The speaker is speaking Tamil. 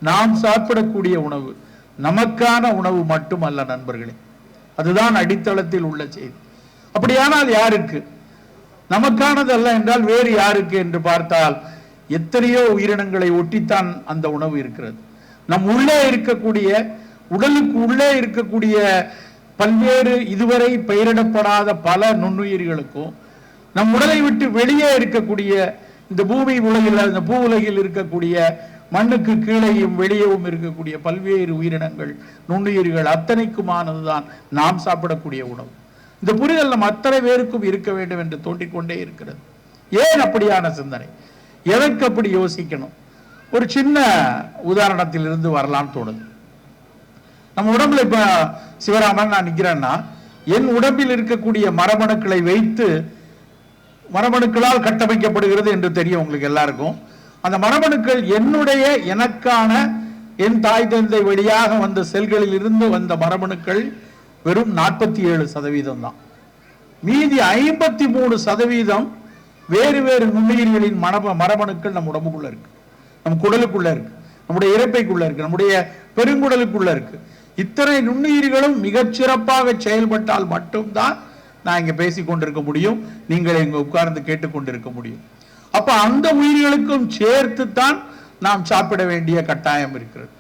நாம் சாப்பிடக்கூடிய உணவு நமக்கான உணவு மட்டுமல்ல நண்பர்களே. அதுதான் அடித்தளத்தில் உள்ள செய்தி. அப்படியானால் யாருக்கு? நமக்கானதல்ல என்றால் வேறு யாருக்கு என்று பார்த்தால் எத்தனையோ உயிரினங்களை ஒட்டித்தான் அந்த உணவு இருக்கிறது. நம் உள்ளே இருக்கக்கூடிய, உடலுக்கு உள்ளே இருக்கக்கூடிய பல்வேறு இதுவரை பெயரிடப்படாத பல நுண்ணுயிர்களுக்கும், நம் உடலை விட்டு வெளியே இருக்கக்கூடிய இந்த பூமி உலகில், இந்த பூ உலகில் இருக்கக்கூடிய மண்ணுக்கு கீழேயும் வெளியேவும் இருக்கக்கூடிய பல்வேறு உயிரினங்கள், நுண்ணுயிர்கள் அத்தனைக்குமானதுதான் நாம் சாப்பிடக்கூடிய உணவு. இந்த புரிதல் நம் அத்தனை பேருக்கும் இருக்க வேண்டும் என்று தோண்டிக்கொண்டே இருக்கிறது. ஏன் அப்படியான சிந்தனை? எதற்கு அப்படி யோசிக்கணும்? ஒரு சின்ன உதாரணத்தில் இருந்து வரலாம்னு தோணுது. நம்ம உடம்புல இப்ப சிவராமன் நான் நிக்கிறேன்னா, என் உடம்பில் இருக்கக்கூடிய மரபணுக்களை வைத்து, மரபணுக்களால் கட்டமைக்கப்படுகிறது என்று தெரியும் உங்களுக்கு எல்லாருக்கும். அந்த மரபணுக்கள் என்னுடைய, எனக்கான, என் தாய் தந்தை வழியாக வந்த செல்களில் இருந்து வந்த மரபணுக்கள் வெறும் 47% தான். மீதி 53% வேறு வேறு நுண்ணுயிர்களின் மரபணுக்கள் நம் உடம்புக்குள்ள இருக்கு, நம் குடலுக்குள்ள இருக்கு, நம்முடைய இறப்பைக்குள்ள இருக்கு, நம்முடைய பெருங்குடலுக்குள்ள இருக்கு. இத்தனை நுண்ணுயிர்களும் மிகச்சிறப்பாக செயல்பட்டால் மட்டும்தான் நான் இங்க பேசிக் கொண்டிருக்க முடியும், நீங்கள் இங்க உட்கார்ந்து கேட்டுக்கொண்டிருக்க முடியும். அப்ப அந்த உயிர்களுக்கும் சேர்த்துத்தான் நாம் சாப்பிட வேண்டிய கட்டாயம் இருக்கிறது.